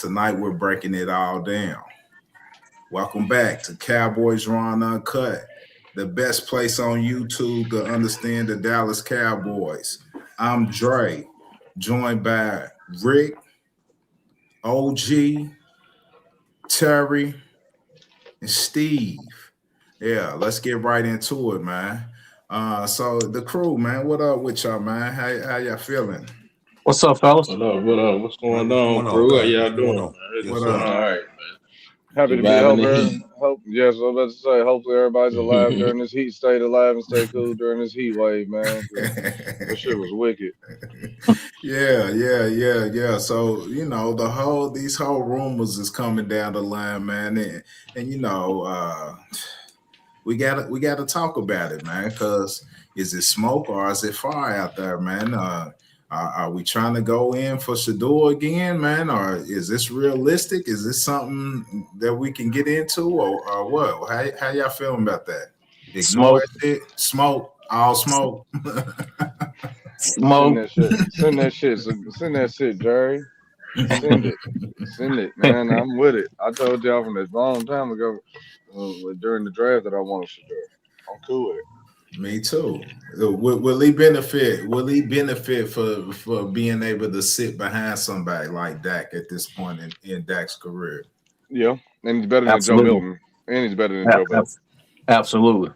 Tonight we're breaking it all down. Welcome back to Cowboys Raw Uncut, the best place on YouTube to understand the Dallas Cowboys. I'm Dre, joined by Rick, OG, Terry, and Steve. Yeah, let's get right into it, man. So the crew, man, what up with y'all, man? How y'all feeling? What's up, fellas? What up? What up? What's going What's on, going on, crew? How guys? y'all What's going doing, on? man? What It's up? all right, Happy to be surviving the over. heat. Yes, I was about to say, hopefully everybody's alive during this heat. Stay alive and stay cool during this heat wave, man. 'Cause this shit was wicked. Yeah. So these whole rumors is coming down the line, man, and we gotta talk about it, man. Because is it smoke or is it fire out there, man? Are we trying to go in for Shedeur again, man, or is this realistic? Is this something that we can get into, or what? How y'all feeling about that? Ignore it, smoke, all smoke. Send that shit. Send that shit. Send that shit, Jerry. Send it. Send it, man. I'm with it. I told y'all from a long time ago during the draft that I wanted to do. I'm cool with it. Me too. Will he benefit? Will he benefit for being able to sit behind somebody like Dak at this point in Dak's career? Yeah, and he's better than Joe Absolutely. Milton. And he's better than Joe Milton. Absolutely.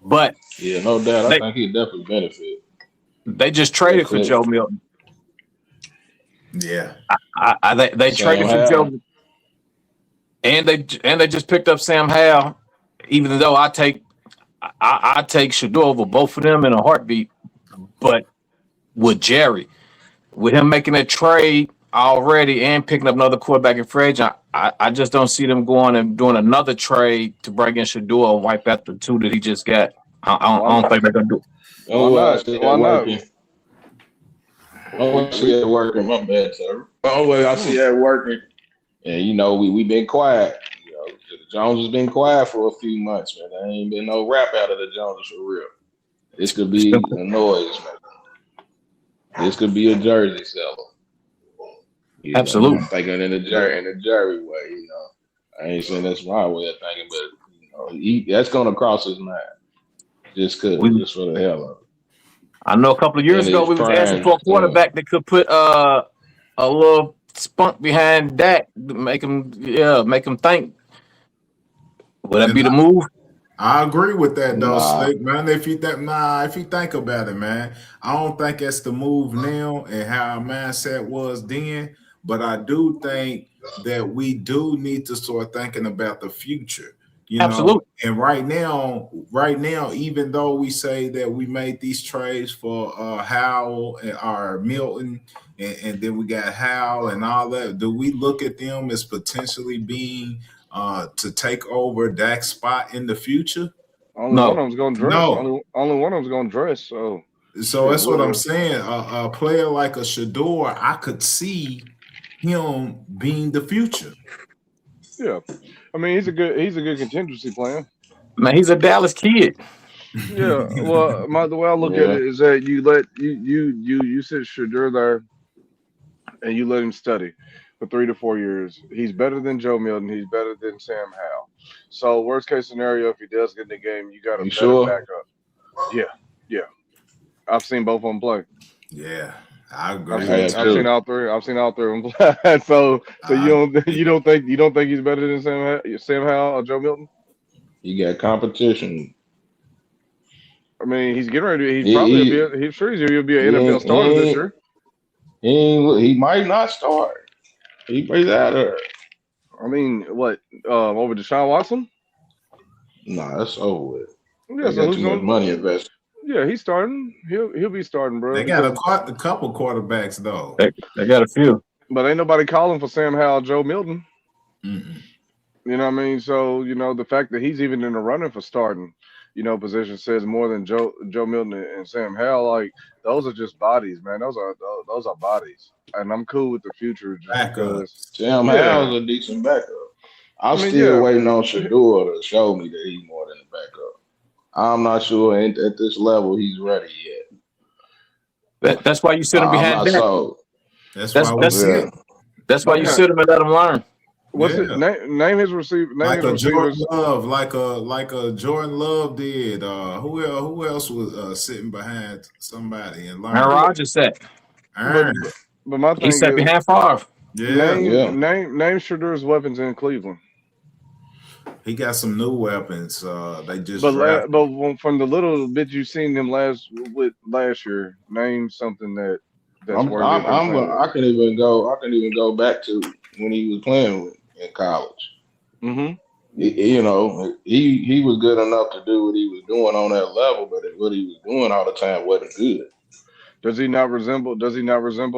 But Yeah, no doubt. I They- think he definitely benefit. they just traded for Joe Milton. Yeah. They traded for Joe, and they just picked up Sam Howell. Even though I take Shedeur over both of them in a heartbeat, but with Jerry, with him making that trade already and picking up another quarterback in free agent, I just don't see them going and doing another trade to bring in Shedeur and wipe out the two that he just got. I don't think they're gonna do it. Why not? I see it working. My bad, sir. I see it working. And we been quiet. The Jones has been quiet for a few months, man. There ain't been no rap out of the Joneses for real. This could be a noise, man. This could be a jersey seller. Absolutely. Thinking in the Jerry way, I ain't saying that's my way of thinking, but that's gonna cross his mind. Just for the hell of it. I know a couple of years ago we was asking for a quarterback that could put a little spunk behind Dak to make him think. Would that be the move? I agree with that though, Slick, man. If you think about it, man, I don't think that's the move now and how our mindset was then. But I do think that we do need to start thinking about the future. Absolutely. And right now, even though we say that we made these trades for Howell or Milton, and then we got Howell and all that, do we look at them as potentially being to take over Dak's spot in the future? Only one of them's gonna dress. No. Only one of them's gonna dress. So that's what I'm saying. A player like a Shedeur, I could see him being the future. Yeah, I mean he's a good contingency plan. Man, he's a Dallas kid. Yeah, well, the way I look at it is that you sit Shedeur there, and you let him study for 3 to 4 years. He's better than Joe Milton. He's better than Sam Howell. So worst case scenario, if he does get in the game, you got a better backup. Yeah. I've seen both of them play. Yeah, I agree. I've seen all three. I've seen all three of them play. So you don't think he's better than Sam Howell or Joe Milton? You got competition. I mean, he's getting ready. He's probably he'll be an NFL starter this year. He might not start. He's out there. I mean, what over Deshaun Watson? Nah, that's over with. Yeah, so too much money invested. Yeah, he's starting. He'll be starting, bro. They got a couple quarterbacks though. They got a few, but ain't nobody calling for Sam Howell, Joe Milton. Mm-mm. You know what I mean? So the fact that he's even in the running for starting, position says more than Joe Milton and Sam Howell. Like those are just bodies, man. Those are bodies, and I'm cool with the future. Sam Howell's a decent backup. I'm still waiting on Shedeur to show me that he's more than a backup. I'm not sure at this level he's ready yet. That's why you sit him behind Dak. That's why we sit. That's why you sit him and let him learn. What's it? Name his receiver. Name like his receivers. Jordan Love, like a Jordan Love did. Who else was sitting behind somebody and learning? Aaron Rodgers sat. But my thing he sat behind Favre. Name Shedeur's weapons in Cleveland. He got some new weapons. They just but from the little bit you seen him last year, name something that's worthy. I can even go back to when he was playing in college. Mm-hmm. He was good enough to do what he was doing on that level, but what he was doing all the time wasn't good. Does he not resemble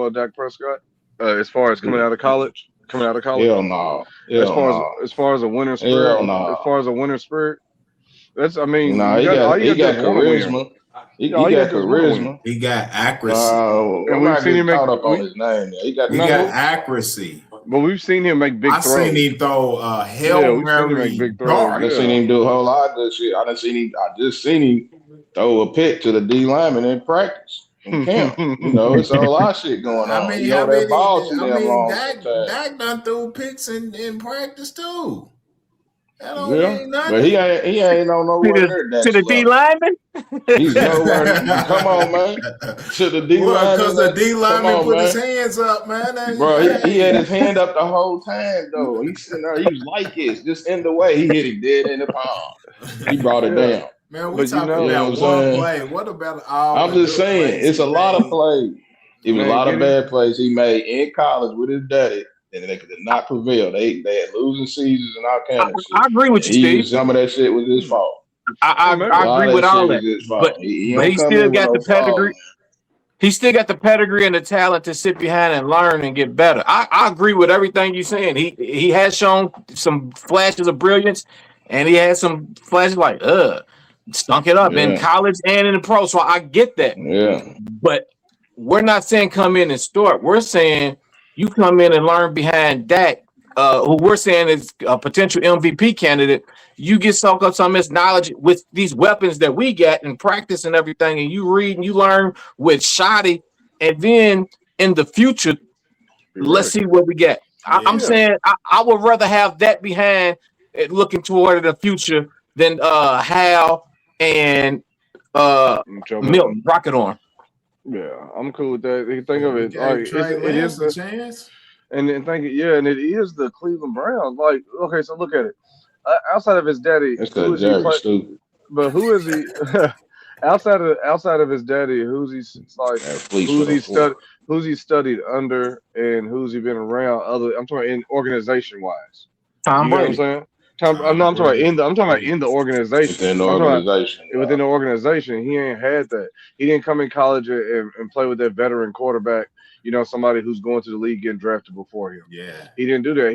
a Dak Prescott as far as coming out of college? Hell no. As far as a winner spirit. Hell no. As far as a winner spirit. That's he got charisma. He got charisma. He got accuracy. And we've seen him make caught up on his name. He got accuracy. But we've seen him make big throws. I've seen him throw Hail Mary dart. I've seen him do a whole lot of good shit. I just seen him throw a pick to the D lineman in practice. In camp. It's a whole lot of shit going on. Dak done threw picks in practice too. That don't mean nothing. But he ain't on nowhere near to the D lineman. He's nowhere. Come on, man. To the D lineman. Because the D lineman put his hands up, man. Bro, he had his hand up the whole time though. He's sitting there. He was like this, just in the way. He hit him dead in the palm. He brought it down. Man, we talking about one play. What about all? I'm just saying, it's a lot of plays. It was a lot of bad plays he made in college with his daddy, and they could not prevail. They had losing seasons and all kinds of shit. I agree with you, Steve. Some of that shit was his fault. I agree with all that. But he still got the pedigree. He still got the pedigree and the talent to sit behind and learn and get better. I agree with everything you're saying. He has shown some flashes of brilliance, and he had some flashes like stunk it up in college and in the pro. So I get that. Yeah. But we're not saying come in and start. We're saying you come in and learn behind Dak, who we're saying is a potential MVP candidate. You get soak up some of this knowledge with these weapons that we got in practice and everything, and you read and you learn with Shoddy, and then in the future, let's see what we get. I'm saying I would rather have that behind looking toward the future than Hal and Milton Rocket Arm. Yeah, I'm cool with that. Think of it, it is the chance, and it is the Cleveland Browns. Like, okay, so look at it. Outside of his daddy, who is he stupid? But who is he? outside of his daddy, who's he studied under, and who's he been around? I'm talking in organization wise. Tom Brady. You know what I'm saying? I'm talking about in the organization. Within the organization, he ain't had that. He didn't come in college and play with that veteran quarterback. Somebody who's going to the league getting drafted before him. Yeah, he didn't do that.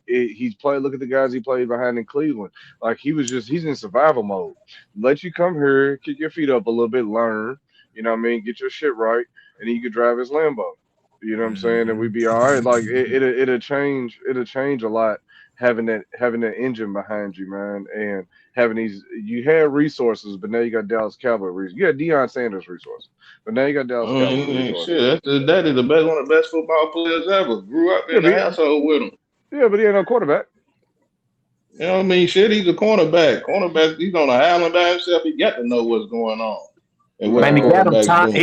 He's played. Look at the guys he played behind in Cleveland. Like he's in survival mode. Let you come here, kick your feet up a little bit, learn. Get your shit right, and then you can drive his Lambo. You know what I'm saying? And we'd be all right. Like it'll change a lot. Having that engine behind you, man, and having you had resources, but now you got Dallas Cowboys resources. You had Deion Sanders resources, but now you got Dallas Cowboys resources. Shit, his daddy, one of the best football players ever. Grew up in the household with him. Yeah, but he ain't no quarterback. You know what I mean? Shit, he's a cornerback. He's on an island by himself. He got to know what's going on. Man, he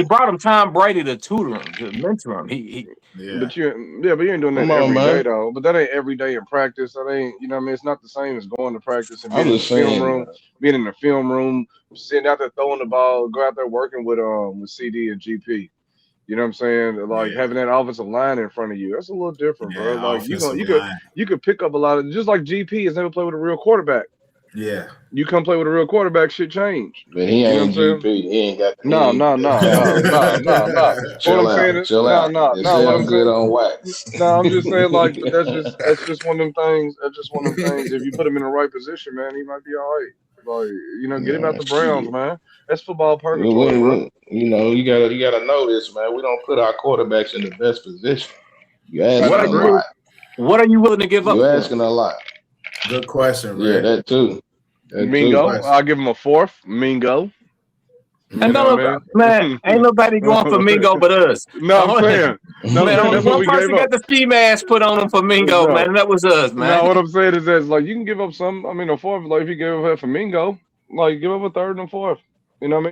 brought him Tom Brady to tutor him, to mentor him. But you ain't doing that every day though. But that ain't every day in practice. That ain't, it's not the same as going to practice and being in the film room, sitting out there throwing the ball, go out there working with CD and GP. You know what I'm saying? Like having that offensive line in front of you. That's a little different, bro. Like you could pick up a lot of, just like GP has never played with a real quarterback. Yeah, you come play with a real quarterback, shit change. But he ain't GP. He ain't got. No. Chill out. No. I'm good on wax. No, I'm just saying like that's just one of them things. That's just one of them things. If you put him in the right position, man, he might be all right. Like get him out the Browns, man. That's football purgatory. You gotta know this, man. We don't put our quarterbacks in the best position. You asking a lot. What are you willing to give up? You asking a lot. Good question, Rick. Yeah, that too. Mingo, I'll give him a fourth. Mingo. And You know what I man, ain't nobody going for mean? Mingo but us. No, I'm saying. No, I'm Man, saying only that's what one we gave person up. got the ski mask put on him for Mingo, No, man, and that was us, no. man. What I'm saying is that like you can give up some. I mean, a fourth. Like if you gave up for Mingo, like give up a third and a fourth. You know what I mean?